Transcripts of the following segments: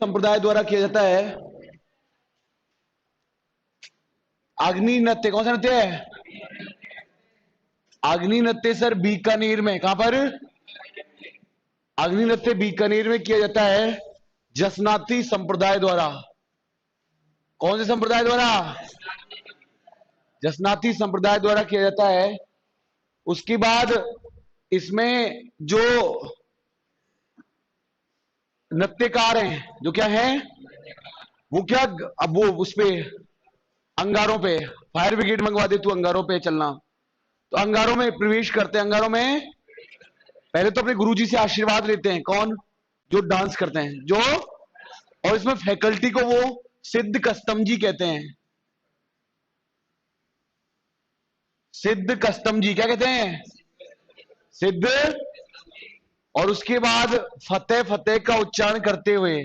संप्रदाय द्वारा किया जाता है अग्नि नृत्य। कौन सा नृत्य है? अग्नि नृत्य सर बीकानेर में। कहां पर? अग्नि नृत्य बीकानेर में किया जाता है जसनाती संप्रदाय द्वारा। कौन से संप्रदाय द्वारा? जसनाती संप्रदाय द्वारा किया जाता है। उसके बाद इसमें जो नृत्यकार हैं, जो क्या है वो क्या, अब वो उस पे अंगारों पे फायर ब्रिगेड मंगवा दे तू, अंगारों पे चलना। तो अंगारों में प्रवेश करते हैं। अंगारों में पहले तो अपने गुरुजी से आशीर्वाद लेते हैं। कौन? जो डांस करते हैं जो, और इसमें फैकल्टी को वो सिद्ध कस्तम जी कहते हैं। सिद्ध कस्तम जी क्या कहते हैं? सिद्ध। और उसके बाद फतेह फतेह का उच्चारण करते हुए,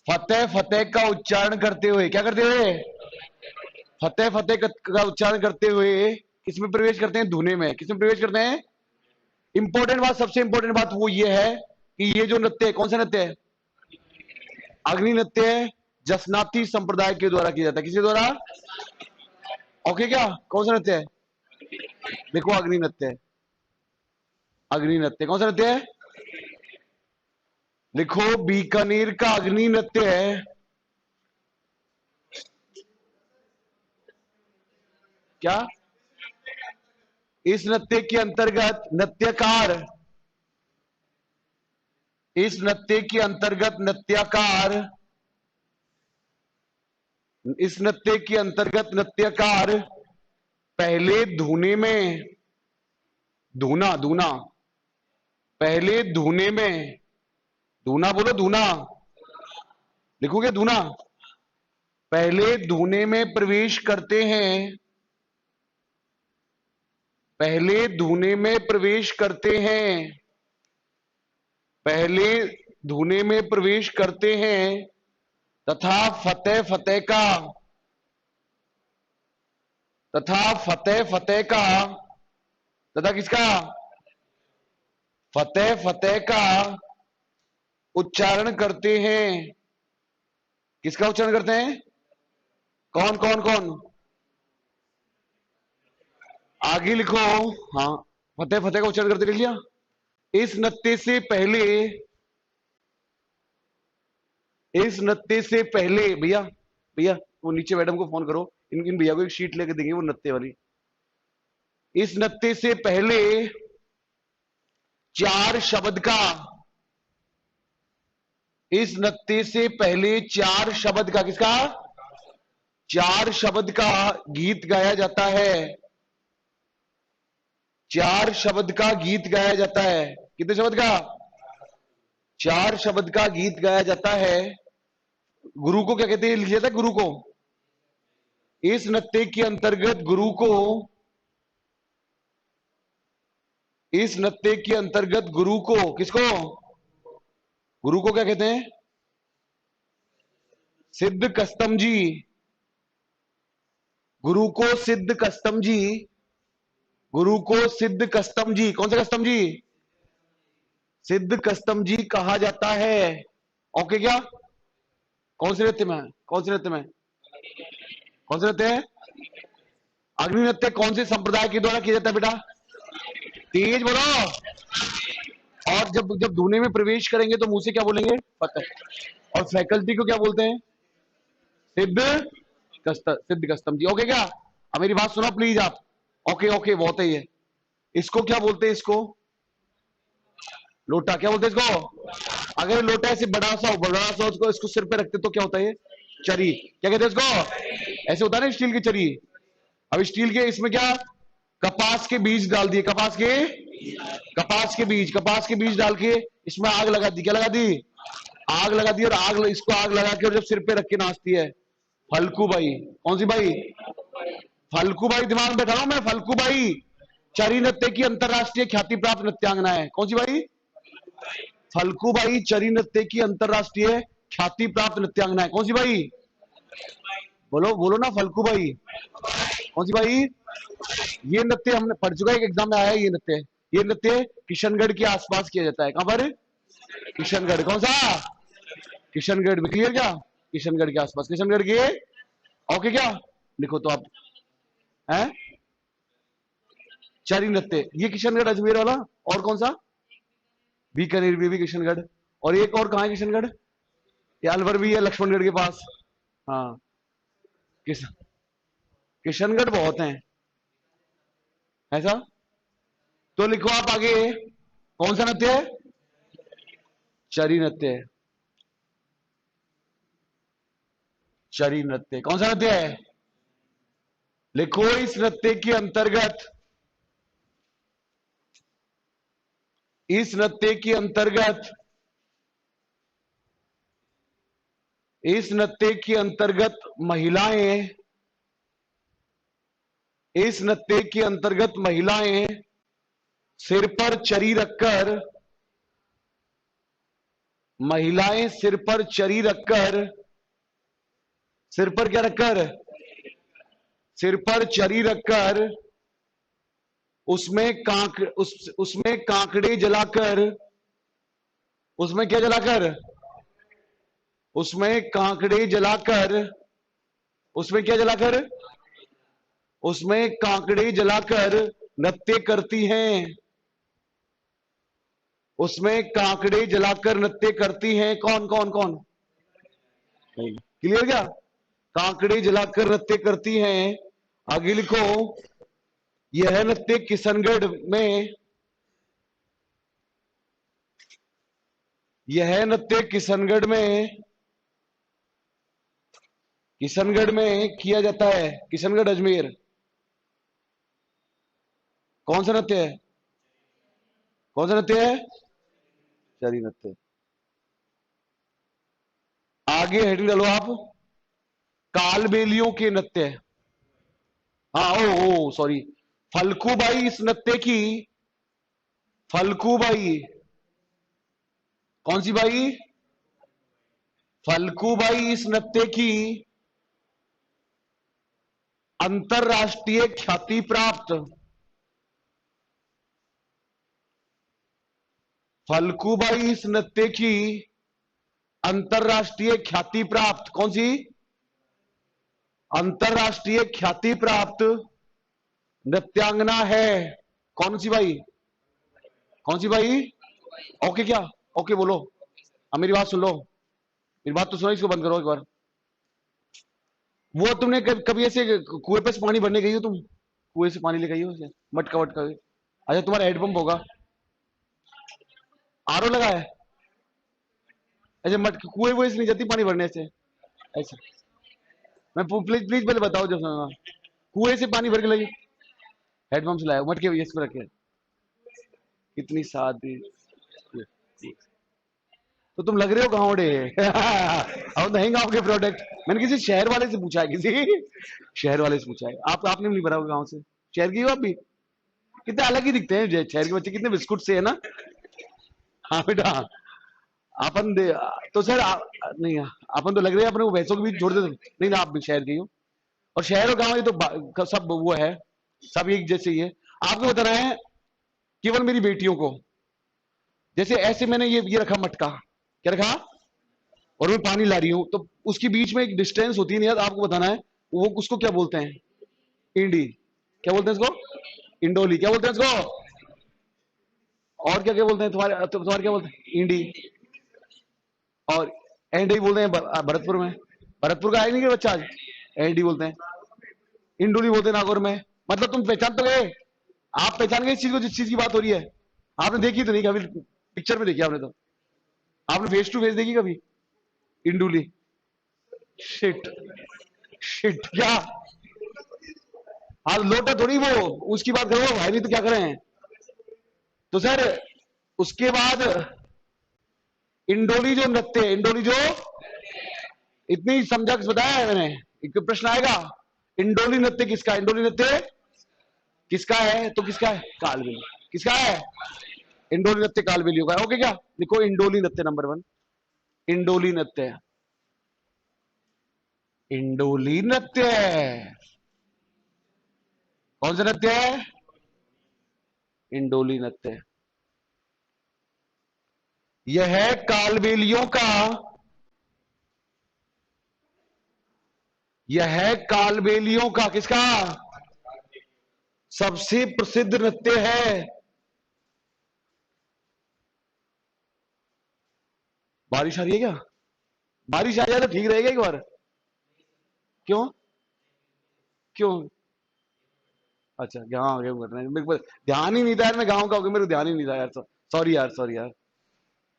फतेह फतेह का उच्चारण करते हुए, क्या करते हुए? फतेह फतेह का उच्चारण करते हुए किसमें प्रवेश करते हैं? धुने में। किसमें प्रवेश करते हैं? इंपॉर्टेंट बात, सबसे इंपॉर्टेंट बात वो ये है कि ये जो नृत्य है, कौन सा नृत्य है? अग्नि नृत्य है, जसनाती संप्रदाय के द्वारा किया जाता है। किसके द्वारा? ओके, क्या कौन सा नृत्य है? देखो अग्नि नृत्य है। अग्नि नृत्य कौन सा नृत्य है? देखो बीकानेर का अग्नि नृत्य है। क्या? इस नृत्य के अंतर्गत नृत्यकार, इस नृत्य के अंतर्गत नृत्यकार, इस नृत्य के अंतर्गत नृत्यकार पहले धुने में, धुना धुना, पहले धुने में, धुना बोलो धुना, लिखोगे धुना, पहले धुने में प्रवेश करते हैं। पहले धुने में प्रवेश करते हैं। पहले धुने में प्रवेश करते हैं तथा फतेह फतेह का, तथा फतेह फतेह का, तथा किसका? फतेह फतेह का उच्चारण करते हैं। किसका उच्चारण करते हैं? कौन कौन कौन? आगे लिखो। हाँ, फतेह फतेह का उच्चारण करते, लिख लिया। इस नृत्य से पहले, इस नृत्य से पहले, भैया भैया वो नीचे मैडम को फोन करो, इन भैया को एक शीट लेके देंगे वो नृत्य वाली। इस नृत्य से पहले 4 शब्द का, इस नृत्य से पहले 4 शब्द का, किसका? 4 शब्द का गीत गाया जाता है। 4 शब्द का गीत गाया जाता है। कितने शब्द का? 4 शब्द का गीत गाया जाता है। गुरु को क्या कहते हैं? लिख लिया था गुरु को। इस नृत्य के अंतर्गत गुरु को, इस नृत्य के अंतर्गत गुरु को, किसको? गुरु को क्या कहते हैं? सिद्ध कस्तम जी। गुरु को सिद्ध कस्तम जी, गुरु को सिद्ध कस्तम जी, कौन सा कस्तम जी? सिद्ध कस्तम जी कहा जाता है। ओके, क्या? कौन से नृत्य में? कौन से नृत्य में? कौन से नृत्य है? अग्नि नृत्य कौन से संप्रदाय के द्वारा किया जाता है बेटा? तेज बोलो। और जब जब धुने में प्रवेश करेंगे तो मुंह से क्या बोलेंगे? फतेह। और फैकल्टी को क्या बोलते हैं? सिद्ध सिद्ध कस्तम जी। ओके, क्या? अब मेरी बात सुनो प्लीज आप। ओके ओके, बहुत है ये। इसको क्या बोलते हैं? इसको लोटा। क्या बोलते हैं इसको? अगर लोटा ऐसे बड़ा सा हो, बड़ा सा उसको, इसको सिर पे रखते तो क्या होता है? चरी। क्या कहते हैं इसको? ऐसे होता है ना स्टील की चरी। अब स्टील के इसमें क्या, कपास के बीज डाल दिए, कपास के, कपास के बीज, कपास के बीज डाल के इसमें आग लगा दी। क्या लगा दी? आग लगा दी। और आग, इसको आग लगा के और जब सिर पे रख के नाचती है फल्कू बाई। कौन सी बाई? फल्कू बाई। दिमाग में बैठा रहा हूं मैं। फल्कू बाई चरी नृत्य की अंतरराष्ट्रीय ख्याति प्राप्त नृत्यांगना है। कौन सी बाई? फल्कू बाई चरी नृत्य की अंतरराष्ट्रीय ख्याति प्राप्त नृत्यांगना है। कौन सी बाई? बोलो बोलो ना, फल्कू बाई। कौन सी बाई? ये नृत्य हमने पढ़ चुका है, एक एग्जाम में आया है ये नृत्य। ये नृत्य किशनगढ़ के आसपास किया जाता है। कहां पर? किशनगढ़। कौन सा? किशनगढ़ में, क्लियर क्या? किशनगढ़ के आसपास, किशनगढ़ के, ओके क्या? लिखो तो आप, हैं चरी नृत्य, ये किशनगढ़ अजमेर वाला। और कौन सा? बीकानेर भी किशनगढ़। और एक और कहाँ है किशनगढ़? ये अलवर भी है लक्ष्मणगढ़ के पास। हाँ किस किशनगढ़ बहुत हैं ऐसा। तो लिखो आप आगे, कौन सा नृत्य है? चरी नृत्य है। चरी नृत्य कौन सा नृत्य है? लिखो इस नृत्य के अंतर्गत, इस नृत्य के अंतर्गत, इस नृत्य के अंतर्गत महिलाएं, इस नृत्य के अंतर्गत महिलाएं सिर पर चरी रखकर, महिलाएं सिर पर चरी रखकर, सिर पर क्या रखकर? सिर पर चरी रखकर, उसमें उसमें कांकड़े जलाकर, उसमें क्या जलाकर? उसमें कांकड़े जलाकर, उसमें क्या जलाकर? उसमें कांकड़े जलाकर नृत्य करती हैं, उसमें कांकड़े जलाकर नृत्य करती हैं। कौन कौन कौन? क्लियर क्या? कांकड़े जलाकर नृत्य करती हैं। आगे लिखो, यह नृत्य किशनगढ़ में, यह नृत्य किशनगढ़ में, किशनगढ़ में किया जाता है। किशनगढ़ अजमेर, कौन सा नृत्य है? कौन सा नृत्य है? चरी नृत्य। आगे हेडिंग डालो आप, कालबेलियों के नृत्य। हाँ ओ सॉरी, फल्गुबाई इस नृत्य की, फल्गुबाई, कौन सी बाई? फल्गुबाई इस नृत्य की अंतरराष्ट्रीय ख्याति प्राप्त, फल्गुबाई इस नृत्य की अंतरराष्ट्रीय ख्याति प्राप्त, कौन सी? अंतरराष्ट्रीय ख्याति प्राप्त नृत्यांगना है। कौन सी बाई? कौन सी बाई? ओके क्या? ओके बोलो, अब मेरी बात सुन लो, मेरी बात तो सुनो, इसको बंद करो एक बार। वो तुमने कभी ऐसे कुएं पे से पानी भरने गई हो तुम? कुएं से पानी ले गई हो ऐसे? मटका वटका? अच्छा तुम्हारा हेडपंप होगा, आरओ लगा है? अच्छा मटके कुएं वुएं से नहीं जाती पानी भरने से ऐसे? मैं प्लीज प्लीज पहले बताओ जब सुना, कुएं से पानी भर के लगी, हेडपंप से लाया मटके इस पर रखे, कितनी सादी। तो तुम लग रहे हो गाँवड़े। हम नहीं गाँव के प्रोडक्ट। मैंने किसी शहर वाले से पूछा है, किसी शहर वाले से पूछा है। आपने नहीं भरा गाँव से? शहर की हो आप भी? कितने अलग ही दिखते हैं शहर के बच्चे, कितने बिस्कुट से है ना। हाँ बेटा, अपन दे तो सर नहीं, अपन तो लग रहे हैं अपने को भैंसों के बीच छोड़ दे। नहीं ना, आप भी शहर के ही हो। और शहर और गाँव ये तो सब वो है, सब एक जैसे ही है। आपको बताना है केवल मेरी बेटियों को, जैसे ऐसे मैंने ये रखा मटका, क्या रखा, और मैं पानी ला रही हूं, तो उसके बीच में एक डिस्टेंस होती है ना, आपको बताना है वो उसको क्या बोलते हैं? इंडी। क्या बोलते हैं इसको? इंडोली। क्या बोलते हैं इसको? और क्या क्या बोलते हैं तुम्हारे क्या बोलते हैं? इंडी। और एंडी बोलते हैं भरतपुर में। भरतपुर का आया नहीं कि बच्चा आज? एंडी बोलते हैं, इंडोली बोलते हैं नागौर में। मतलब तुम पहचान तो गए, आप पहचान गए इस चीज को जिस चीज की बात हो रही है। आपने देखी तो नहीं कभी, पिक्चर में देखी आपने तो, आपने फेस टू फेस देखी कभी इंडोली? शिट, शिट क्या? हाँ लोटा थोड़ी वो, उसकी बात करो भाई, नहीं तो क्या करें। तो सर उसके बाद इंडोली जो नृत्य है, इंडोली जो, इतनी समझा बताया है मैंने। एक प्रश्न आएगा, इंडोली नृत्य किसका? इंडोली नृत्य किसका है? तो किसका है? कालबेली। किसका है? इंडोली नृत्य कालबेलियों का है। ओके क्या? लिखो इंडोली नृत्य नंबर 1, इंडोली नृत्य, इंडोली नृत्य। कौन सा नृत्य है? इंडोली नृत्य। यह कालबेलियों का यह है कालबेलियों का, किसका, सबसे प्रसिद्ध नृत्य है। बारिश आ रही है क्या? बारिश आ जाए तो ठीक रहेगा एक बार। क्यों? क्यों? अच्छा, गाँव गेहूं कर रहे हैं, मेरे को ध्यान ही नहीं था यार, मैं गाँव का हो गया, मेरे को ध्यान ही नहीं था यार। सॉरी यार, सॉरी यार।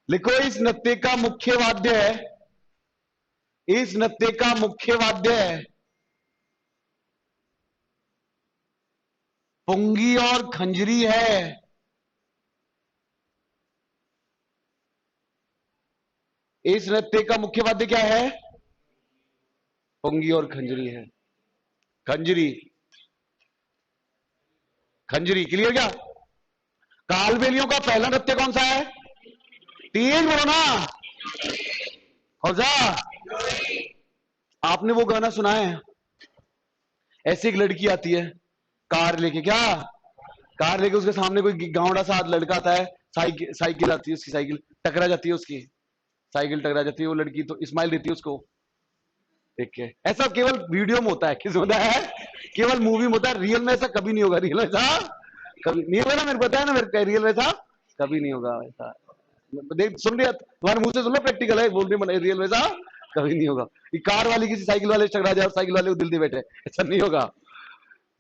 लिखो, इस नृत्य का मुख्य वाद्य है, इस नृत्य का मुख्य वाद्य है पुंगी और खंजरी है। इस नृत्य का मुख्य वाद्य क्या है? पुंगी और खंजरी है। खंजरी, खंजरी, क्लियर क्या? कालबेलियों का पहला नृत्य कौन सा है? तेज बोलो ना। कौन सा? आपने वो गाना सुना है, ऐसे एक लड़की आती है कार लेके, क्या कार लेके, उसके सामने कोई गावड़ा सा लड़का आता है, साइकिल साइकिल आती है उसकी, साइकिल टकरा जाती है उसकी, साइकिल टकरा जाती है, वो लड़की तो स्माइल देती है उसको देख के। ऐसा केवल वीडियो में होता है, किस होता है, केवल मूवी में होता है, रियल में ऐसा कभी नहीं होगा। रियल में ऐसा कभी नहीं होगा ना, मेरे को पता है ना, मेरे रियल में ऐसा कभी नहीं होगा। ऐसा देख, सुन लिया तुम्हारे मुंह से, सुन लो, प्रैक्टिकल है, बोल रही रियल में ऐसा कभी नहीं होगा। ये कार वाली किसी साइकिल वाले से टकरा जाए और साइकिल वाले को दिल दे बैठे, ऐसा नहीं होगा,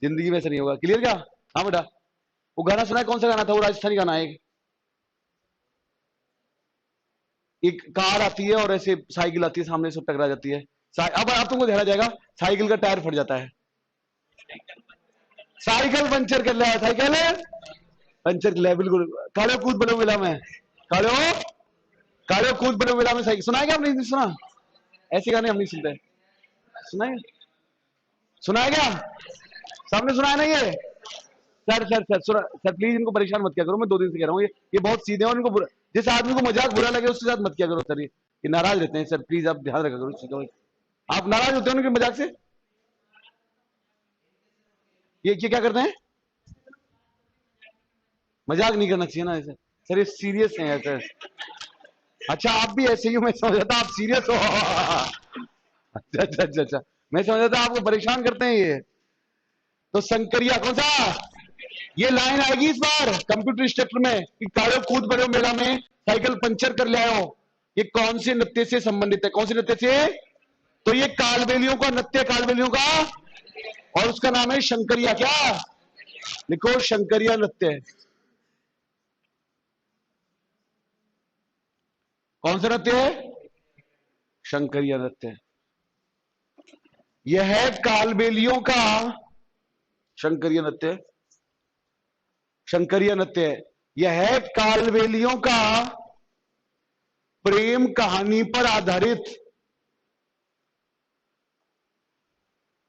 जिंदगी में ऐसा नहीं होगा। क्लियर क्या? हाँ बेटा, वो गाना सुना है, कौन सा गाना था वो? राजस्थानी गाना है, एक कार आती है और ऐसे साइकिल आती है सामने, सब टकरा जाती है। अब तुमको ध्यान आ जाएगा, साइकिल का टायर फट जाता है, साइकिल पंचर कर लिया, साइकिल पंचर कर लिया, बिल्कुल। काले कूद बड़े मिला में, काले काले कूद बड़े मिला में साइकिल, सुना है क्या? आपने नहीं सुना? ऐसे गाने हम नहीं सुनते। सुना है? सुना है क्या? सबने सुना है ना ये? सर प्लीज इनको परेशान मत किया करो, मैं 2 दिन से कह रहा हूँ, ये बहुत सीधे हैं और इनको जिस आदमी को मजाक बुरा लगे उसके साथ मत किया करो सर, ये नाराज रहते हैं सर, प्लीज आप ध्यान रखा करो इस चीज का। आप नाराज होते हो उनके मजाक से? ये क्या करते हैं? मजाक नहीं करना चाहिए ना ऐसे सर, ये सीरियस है ऐसे। अच्छा, आप भी ऐसे ही हो, मैं समझा था आप सीरियस हो। अच्छा अच्छा अच्छा अच्छा, मैं समझा था आपको परेशान करते हैं ये। तो शंकरिया कौन सा? ये लाइन आएगी इस बार कंप्यूटर स्टेटर में कि कालो कूद बड़े मेला में साइकिल पंचर कर ले आयो। ये कौन से नृत्य से संबंधित है? कौन से नृत्य से? तो ये कालबेलियों का नृत्य, कालबेलियों का, और उसका नाम है शंकरिया। क्या? लिखो, शंकरिया नृत्य। कौन सा नृत्य है? शंकरिया नृत्य। यह है कालबेलियों का शंकरिया नृत्य, शंकरिया नृत्य। यह है कालबेलियों का प्रेम कहानी पर आधारित,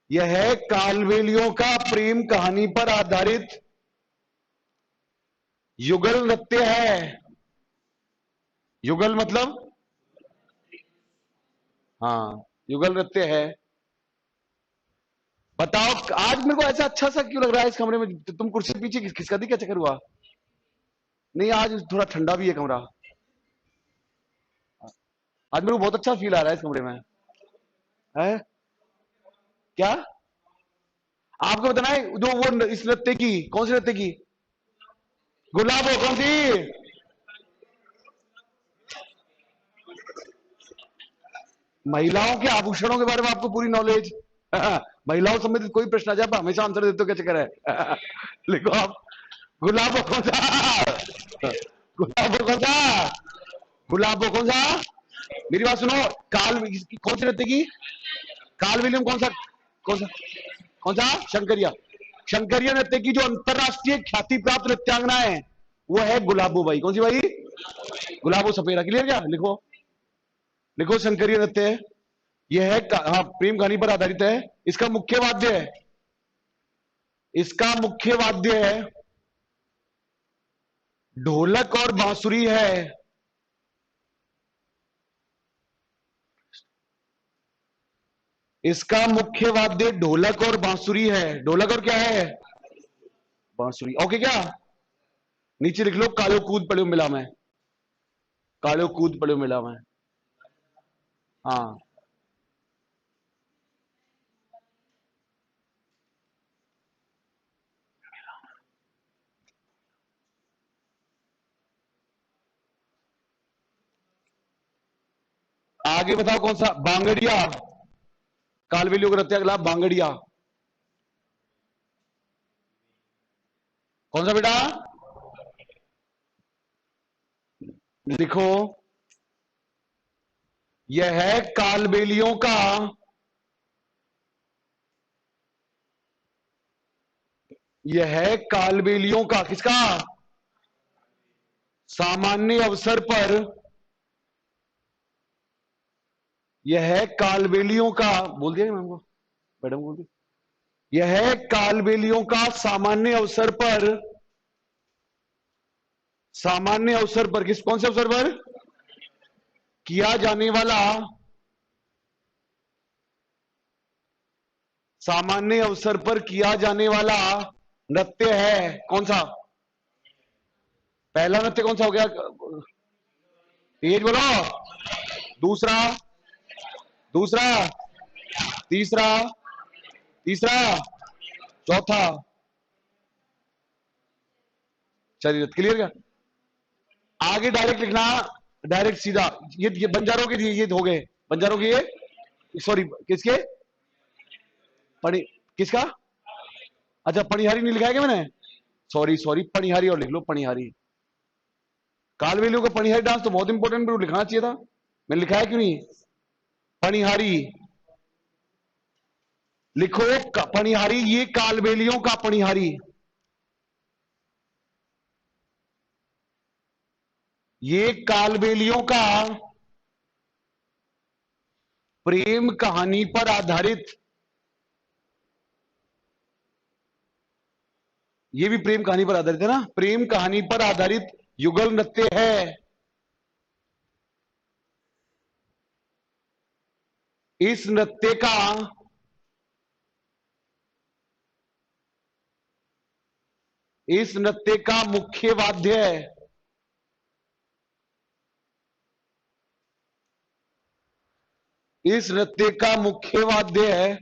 यह है कालबेलियों का प्रेम कहानी पर आधारित युगल नृत्य है। युगल मतलब, हाँ, युगल नृत्य है। बताओ, आज मेरे को ऐसा अच्छा सा क्यों लग रहा है इस कमरे में? तुम कुर्सी के पीछे खिसका दी, क्या चक्कर हुआ? नहीं, आज थोड़ा ठंडा भी है कमरा, आज मेरे को बहुत अच्छा फील आ रहा है इस कमरे में। है क्या? आपको बताना है जो वो इस नृत्य की, कौन सी नृत्य की? गुलाब हो, कौन सी? महिलाओं के आभूषणों के बारे में आपको पूरी नॉलेज। महिलाओं संबंधित कोई प्रश्न आ जाए आप हमेशा आंसर देते हो, क्या चक्कर है? लिखो आप, गुलाब हो कौन सा? गुलाब हो कौन सा? गुलाब हो कौन सा? मेरी बात सुनो, कौन सी नृत्य की? काल विलियम कौन सा? कौन सा? कौन सा? शंकरिया। शंकरिया नृत्य की जो अंतरराष्ट्रीय ख्याति प्राप्त नृत्यांगना है वो है गुलाबो बाई। कौन सी बाई? गुलाबो सपेरा। क्लियर क्या? लिखो, लिखो, शंकरिया नृत्य है, यह है हाँ, प्रेम कहानी पर आधारित है। इसका मुख्य वाद्य है, इसका मुख्य वाद्य है ढोलक और बांसुरी है। इसका मुख्य वाद्य ढोलक और बांसुरी है। ढोलक और क्या है? बांसुरी। ओके क्या? नीचे लिख लो, कालो कूद पड़ो मिला में, कालो कूद पड़ो मिला में। हाँ, आगे बताओ कौन सा? बांगड़िया। कालबेलियों का नृत्य अगला बांगड़िया। कौन सा बेटा? लिखो। यह है कालबेलियों का किसका? सामान्य अवसर पर। यह है कालबेलियों का, बोल दिया मैम को, मैडम बोल दिया। यह है कालबेलियों का सामान्य अवसर पर किस कौन से अवसर पर किया जाने वाला, सामान्य अवसर पर किया जाने वाला नृत्य है। कौन सा? पहला नृत्य कौन सा हो गया? तेज बोलो। दूसरा, तीसरा, चौथा। चलिए क्लियर क्या? आगे डायरेक्ट लिखना, डायरेक्ट सीधा। ये बंजारों के ये हो गए, बंजारों के ये, सॉरी किसके? किसका? अच्छा पणिहारी नहीं लिखा है क्या मैंने? सॉरी पणिहारी और लिख लो, पणिहारी। कालबेलियों का पणिहारी डांस तो बहुत इंपॉर्टेंट लिखना चाहिए था, मैंने लिखा है क्यों नहीं? पणिहारी लिखो। पणिहारी, ये कालबेलियों का पणिहारी, ये कालबेलियों का प्रेम कहानी पर आधारित, ये भी प्रेम कहानी पर आधारित है ना, प्रेम कहानी पर आधारित युगल नृत्य है। इस नृत्य का मुख्य वाद्य है, इस नृत्य का मुख्य वाद्य है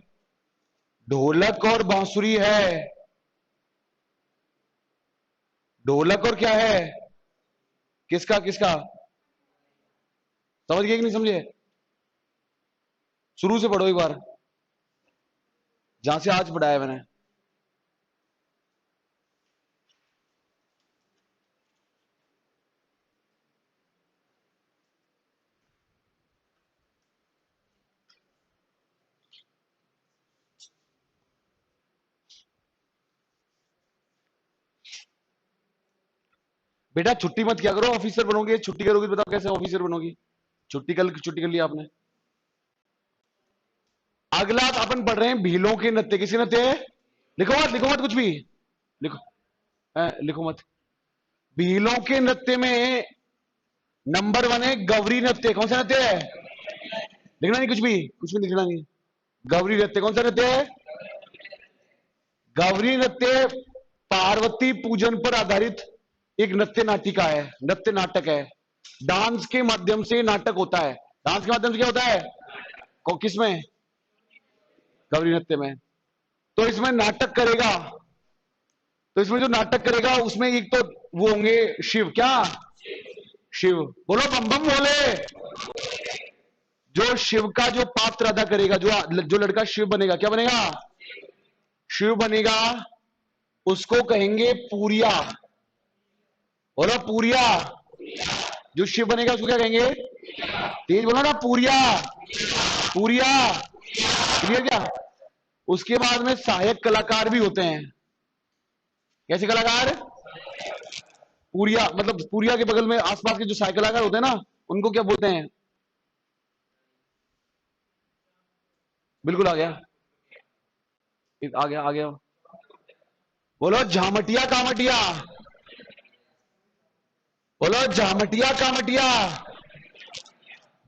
ढोलक और बांसुरी है। ढोलक और क्या है? किसका किसका? समझ गए कि नहीं समझे? शुरू से पढ़ो एक बार, जहां से आज पढ़ाया मैंने। बेटा छुट्टी मत किया करो, ऑफिसर बनोगे। छुट्टी करोगे बताओ कैसे ऑफिसर बनोगी? छुट्टी कर लिया आपने। अगला अपन पढ़ रहे हैं भीलों के नृत्य। किसके नृत्य है? लिखो मत कुछ भी, लिखो लिखो मत। भीलों के नृत्य में नंबर 1 है गौरी नृत्य। कौन सा नृत्य है? लिखना नहीं, कुछ भी लिखना नहीं। गौरी नृत्य कौन सा नृत्य है? गौरी नृत्य पार्वती पूजन पर आधारित एक नृत्य नाटिका है, नृत्य नाटक है। डांस के माध्यम से नाटक होता है। डांस के माध्यम से क्या होता है? किसमें? गौरी नृत्य में। तो इसमें नाटक करेगा, तो इसमें जो नाटक करेगा उसमें एक तो वो होंगे शिव। क्या? शिव। बोलो बम बम बोले। जो शिव का जो पात्र अदा करेगा, जो लड़का शिव बनेगा, क्या बनेगा? शिव बनेगा, उसको कहेंगे पूरिया। बोलो पूरिया। जो शिव बनेगा उसको क्या कहेंगे? तेज बोलो ना, पूरिया। पूरिया क्लियर क्या? उसके बाद में सहायक कलाकार भी होते हैं। कैसे कलाकार? पूरिया मतलब पूरिया के बगल में आसपास के जो सहायक कलाकार होते हैं ना, उनको क्या बोलते हैं? बिल्कुल आ गया, आ गया। बोलो झामटिया कामटिया। बोलो झामटिया कामटिया।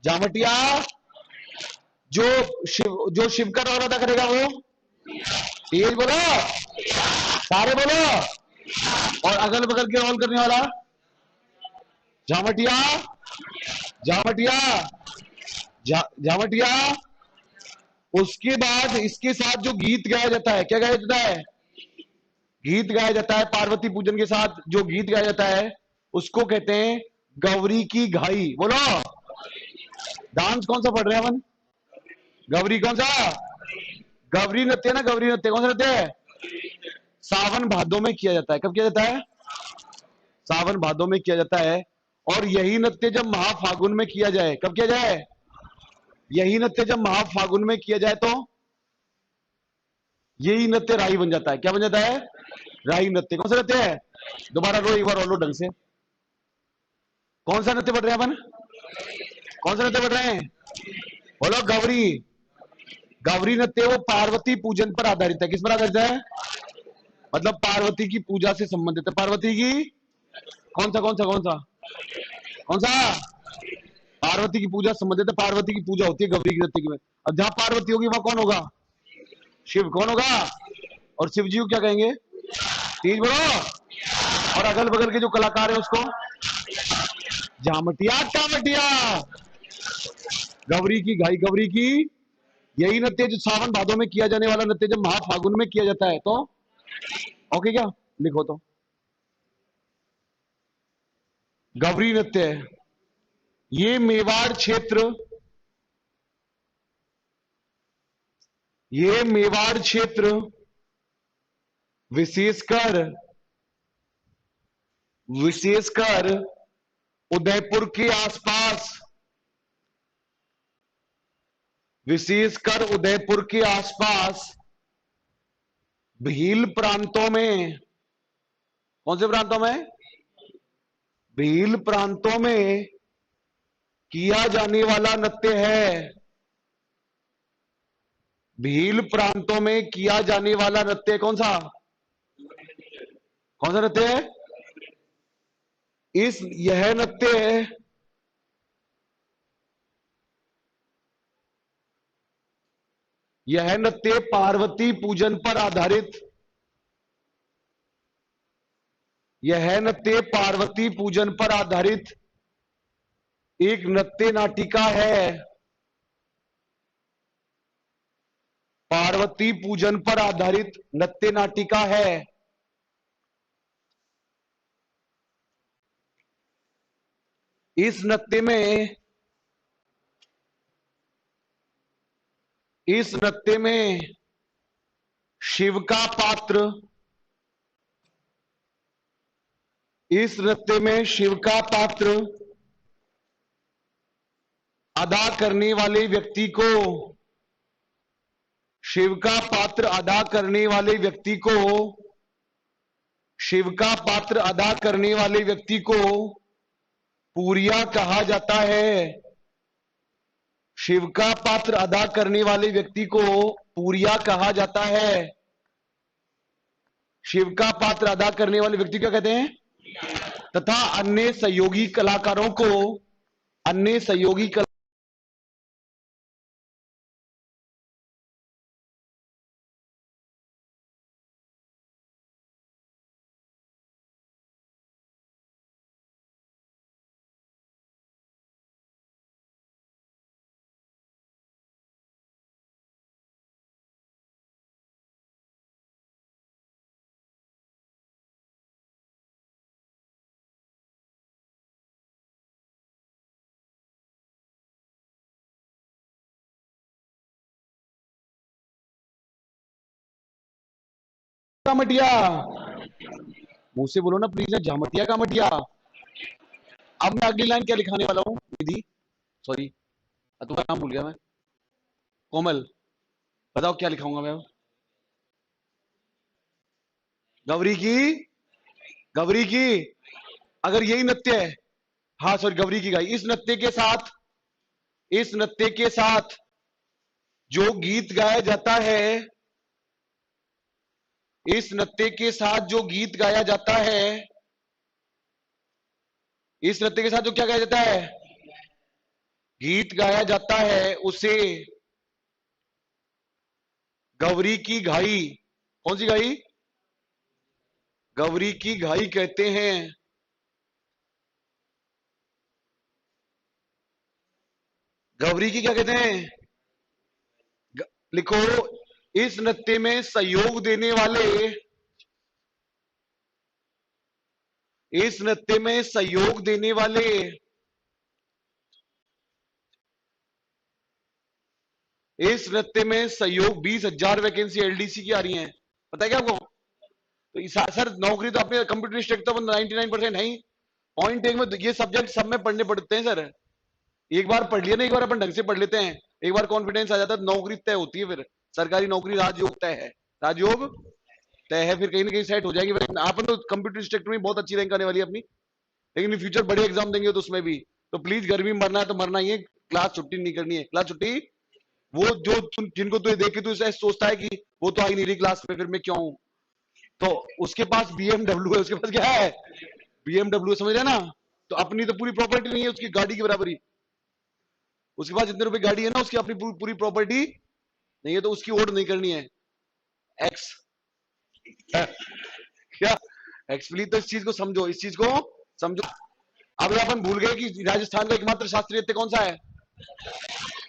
झामटिया जो शिव का रोल अदा करेगा वो। तेज बोलो, सारे बोलो। और अगल बगल के रोल करने वाला झामटिया। झामटिया झामटिया। उसके बाद इसके साथ जो गीत गाया जाता है, क्या गाया जाता है? गीत गाया जाता है। पार्वती पूजन के साथ जो गीत गाया जाता है उसको कहते हैं गौरी की घाई। बोलो डांस कौन सा पढ़ रहे हैं अपन? गौरी कौन सा? गौरी नृत्य ना, गौरी नृत्य कौन सा नृत्य है? सावन भादों में किया जाता है। कब किया जाता है? सावन भादों में किया जाता है। और यही नृत्य जब महाफागुन में किया जाए, कब किया जाए? यही नृत्य जब महाफागुन में किया जाए तो यही नृत्य राही बन जाता है। क्या बन जाता है? राही नृत्य। कौन सा नृत्य है? दोबारा रो, एक बार और लो ढंग से। कौन सा नृत्य पढ़ रहे हैं अपन? कौन सा नृत्य पढ़ रहे हैं? बोलो गौरी। गौरी नृत्य वो पार्वती पूजन पर आधारित है। किस पर आधारित है? मतलब पार्वती की पूजा से संबंधित है। पार्वती की कौन सा कौन सा कौन सा कौन सा? पार्वती की पूजा संबंधित है। पार्वती की पूजा होती है गौरी की नृत्य में। अब जहां पार्वती होगी वहां कौन होगा? शिव। कौन होगा? और शिव जी को क्या कहेंगे? तेज बोलो। और अगल बगल के जो कलाकार है उसको झामटिया टामटिया। गौरी की घाई, गौरी की यही नृत्य जो सावन भादों में किया जाने वाला नृत्य जब महाफागुन में किया जाता है तो ओके क्या? लिखो तो गौरी नृत्य है। ये मेवाड़ क्षेत्र, ये मेवाड़ क्षेत्र विशेषकर विशेषकर उदयपुर के आसपास, विशेषकर उदयपुर के आसपास भील प्रांतों में, कौन से प्रांतों में? भील प्रांतों में किया जाने वाला नृत्य है। भील प्रांतों में किया जाने वाला नृत्य कौन सा? कौन सा नृत्य है? यह नृत्य यह नृत्य पार्वती पूजन पर आधारित, यह नृत्य पार्वती पूजन पर आधारित एक नृत्य नाटिका है। पार्वती पूजन पर आधारित नृत्य नाटिका है। इस नृत्य में, इस नृत्य में शिव का पात्र, इस नृत्य में शिव का पात्र अदा करने वाले व्यक्ति को, शिव का पात्र अदा करने वाले व्यक्ति को, शिव का पात्र अदा करने वाले व्यक्ति को पूरिया कहा जाता है। शिव का पात्र अदा करने वाले व्यक्ति को पूरिया कहा जाता है। शिव का पात्र अदा करने वाले व्यक्ति क्या कहते हैं? तथा अन्य सहयोगी कलाकारों को, अन्य सहयोगी का मटिया, मुंह से बोलो ना प्लीज। झामटिया का मटिया। अब मैं अगली लाइन क्या लिखाने वाला हूं दीदी? सॉरी, तुम्हारा नाम भूल गया मैं। कोमल, बताओ क्या लिखाऊंगा मैं? गौरी की, गौरी की अगर यही नृत्य है, हाँ सॉरी, गौरी की गाय। इस नृत्य के साथ, इस नृत्य के साथ जो गीत गाया जाता है, इस नृत्य के साथ जो गीत गाया जाता है, इस नृत्य के साथ जो क्या गाया जाता है? गीत गाया जाता है, उसे गौरी की घाई, कौन सी घाई? गौरी की घाई कहते हैं। गौरी की क्या कहते हैं? लिखो, इस नृत्य में सहयोग देने वाले, इस नृत्य में सहयोग देने वाले इस नृत्य में सहयोग 20,000 वैकेंसी एलडीसी की आ रही हैं, पता है क्या आपको? तो सर नौकरी तो अपने कंप्यूटर स्टेक तो 99% है ही। पॉइंट एक में ये सब्जेक्ट सब में पढ़ने पड़ते हैं सर। एक बार पढ़ लिया ना, एक बार अपन ढंग से पढ़ लेते हैं, एक बार कॉन्फिडेंस आ जाता है, नौकरी तय होती है। फिर सरकारी नौकरी राजयोग तय है, राजयोग तय है, फिर कहीं ना कहीं सेट हो जाएगी। अपन तो कंप्यूटर सेक्टर में बहुत अच्छी रैंक आने वाली है अपनी, लेकिन फ्यूचर बड़े एग्जाम देंगे तो उसमें भी। तो प्लीज गर्मी में मरना है तो मरना ही है, क्लास छुट्टी नहीं करनी है। क्लास छुट्टी वो जो जिनको तू देख के तू ऐसे सोचता है कि वो तो आई नहीं रही क्लास में, फिर मैं क्यों हूं? तो उसके पास बीएमडब्ल्यू है, उसके पास क्या है? बीएमडब्ल्यू, समझ रहे ना? तो अपनी तो पूरी प्रॉपर्टी नहीं है उसकी गाड़ी की बराबरी। उसके पास जितने रुपए गाड़ी है ना, उसकी अपनी पूरी प्रॉपर्टी नहीं है, तो उसकी ओट नहीं करनी है। एक्स क्या एक्स प्लीज, तो इस चीज को समझो, इस चीज को समझो। अब अपन भूल गए कि राजस्थान का एकमात्र शास्त्रीय नृत्य कौन सा है?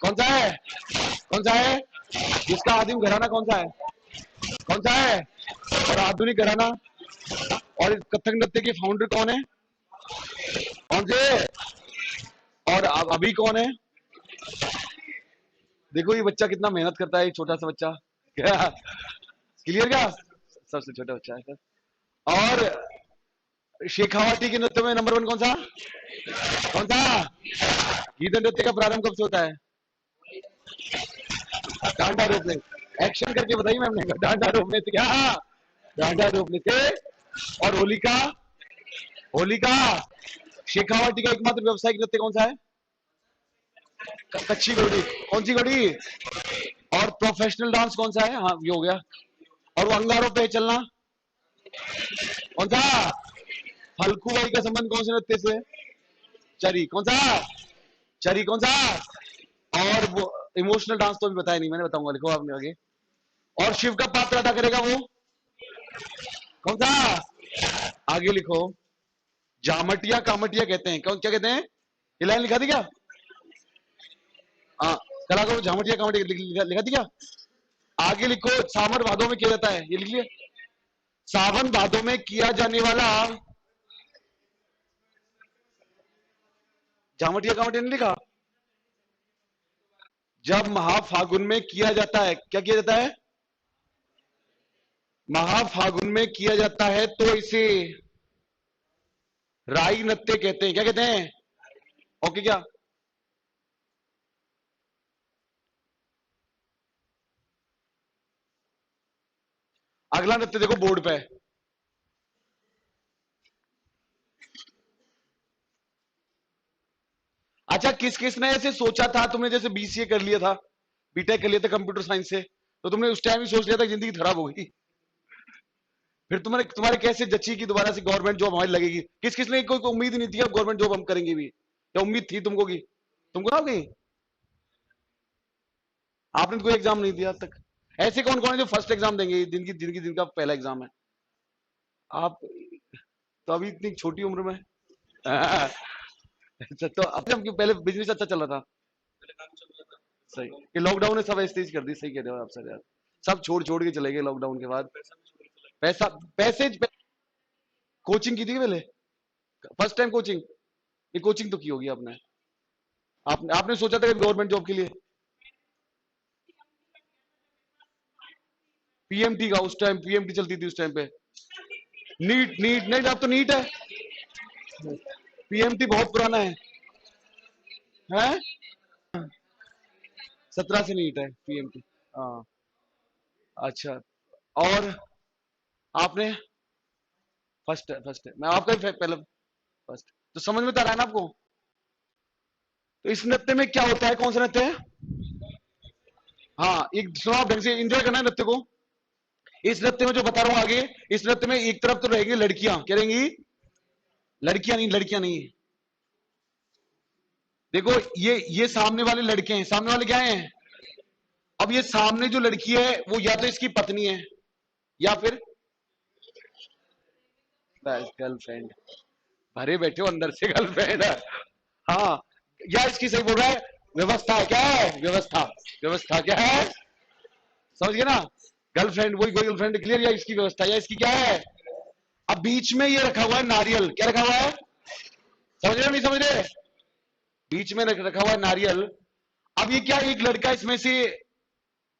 कौन सा है? कौन सा है? जिसका आदिम घराना कौन सा है? कौन सा है? और आधुनिक घराना और कथक नृत्य के फाउंडर कौन है? कौन से? और अभी कौन है? देखो ये बच्चा कितना मेहनत करता है, छोटा सा बच्चा। क्या क्लियर? क्या सबसे छोटा बच्चा है सर। और शेखावाटी के नृत्य में नंबर 1 कौन सा? कौन सा? गीत नृत्य का प्रारंभ कब से होता है? डांडा रोपने। एक्शन करके बताइए मैम ने, डांडा रोपने से। क्या? डांडा रोपने से। और होलिका, होलिका शेखावाटी का एकमात्र व्यवसायिक नृत्य कौन सा है? कच्ची घोड़ी। कौन सी घोड़ी? और प्रोफेशनल डांस कौन सा है? हाँ ये हो गया। और वो अंगारों पे चलना कौन सा? फल्गुबाई का संबंध कौन से नृत्य से? चरी। कौन सा? चरी। कौन सा? और वो इमोशनल डांस तो भी बताया नहीं मैंने, बताऊंगा, लिखो आपने आगे। और शिव का पात्र अदा करेगा वो कौन सा? आगे लिखो। जामटिया कामटिया कहते हैं, कौन क्या कहते हैं? ये लाइन लिखा थी क्या? हाँ कला को जामटिया कामटिया लिखा थी क्या? आगे लिखो। सावन भादों में किया जाता है, ये लिख लिया। सावन भादों में किया जाने वाला जामटिया कामटिया नहीं लिखा? जब महाफागुन में किया जाता है, क्या किया जाता है? महाफागुन में किया जाता है तो इसे राई नृत्य कहते हैं। क्या कहते हैं? ओके क्या? अगला नृत्य देखो बोर्ड पे। अच्छा किस किस ने ऐसे सोचा था? तुमने जैसे बीसीए कर लिया था, बीटेक कर लिया था कंप्यूटर साइंस से, तो तुमने उस टाइम ही सोच लिया था जिंदगी खराब हो गई। फिर तुम्हारे तुम्हारे कैसे जची की दोबारा से गवर्नमेंट जॉब हमारी लगेगी? किस किस ने? कोई उम्मीद नहीं थी अब गवर्नमेंट जॉब हम करेंगे भी, या उम्मीद थी तुमको की? तुमको ना गई? आपने तो कोई एग्जाम नहीं दिया अब तक। ऐसे कौन कौन है जो फर्स्ट एग्जाम देंगे, जिनका पहला एग्जाम है? आप तो अभी इतनी छोटी उम्र में अच्छा, तो अब हम क्यों? पहले बिजनेस अच्छा चल रहा था। सही, कि लॉकडाउन ने सब ऐसे कर दी। सही कह रहे हो आप सर यार, सब छोड़ छोड़ के चले गए लॉकडाउन के बाद। पैसा पैसे कोचिंग की थी पहले? First time coaching? ये कोचिंग तो की होगी आपने। आपने आपने सोचा था गवर्नमेंट जॉब के लिए? पीएमटी का उस टाइम पीएमटी चलती थी उस टाइम पे। नीट नीट नहीं, अब तो नीट है। पीएमटी बहुत पुराना है? 17 से नीट है पीएमटी। हाँ अच्छा। और आपने? फर्स्ट है, मैं आपका भी पहले फर्स्ट। तो समझ में तो आ रहा है ना आपको? तो इस नृत्य में क्या होता है? कौन सा नृत्य है? हाँ एक सुनो, आप ढंग से एंजॉय करना है नृत्य को। इस नृत्य में जो बता रहा हूं आगे, इस नृत्य में एक तरफ तो रहेंगी लड़कियां। क्या रहेंगी? लड़कियां नहीं, लड़कियां नहीं। देखो ये सामने वाले लड़के हैं, सामने वाले क्या हैं? अब ये सामने जो लड़की है वो या तो इसकी पत्नी है या फिर गर्लफ्रेंड। भरे बैठे हो अंदर से गर्लफ्रेंड है। हाँ, या इसकी सही बोल रहा है, व्यवस्था है। क्या है? व्यवस्था। व्यवस्था क्या है? समझ गए ना? गर्लफ्रेंड वही कोई गर्लफ्रेंड क्लियर, या इसकी व्यवस्था, या इसकी क्या है? अब बीच में ये रखा हुआ है नारियल। क्या रखा हुआ है? समझ रहे हो नहीं समझ रहे? बीच में रखा हुआ है नारियल। अब ये क्या, एक लड़का इसमें से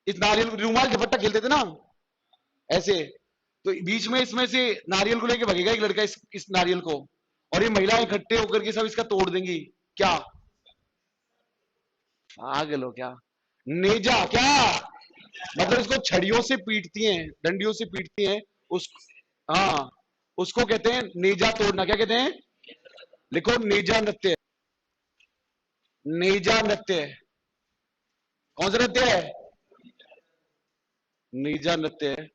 इस नारियल रुमाल झपट्टा खेलते थे ना ऐसे, तो बीच में इसमें से नारियल को लेके भगेगा एक लड़का इस नारियल को, और ये महिलाएं इकट्ठे होकर के सब इसका तोड़ देंगी। क्या आगे लो क्या? नेजा क्या? मतलब इसको छड़ियों से पीटती हैं, डंडियों से पीटती हैं उस, हाँ, उसको कहते हैं नेजा तोड़ना। क्या कहते हैं? लिखो नेजा नृत्य। नेजा नृत्य कौन सा नृत्य है? नेजा नृत्य।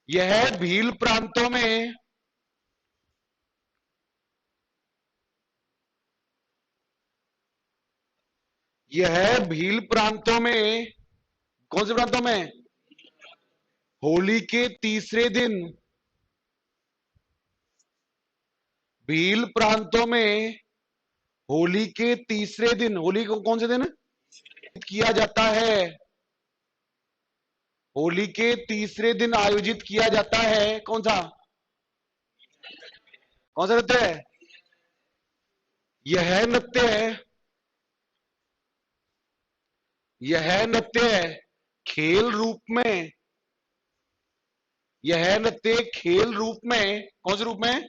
यह भील प्रांतों में, यह भील प्रांतों में, कौन से प्रांतों में? होली के तीसरे दिन, भील प्रांतों में होली के तीसरे दिन, होली को कौन से दिन किया जाता है? होली के तीसरे दिन आयोजित किया जाता है। कौन सा? कौन सा नृत्य है? यह नृत्य है, यह नृत्य है खेल रूप में, यह नृत्य खेल रूप में, कौन से रूप में?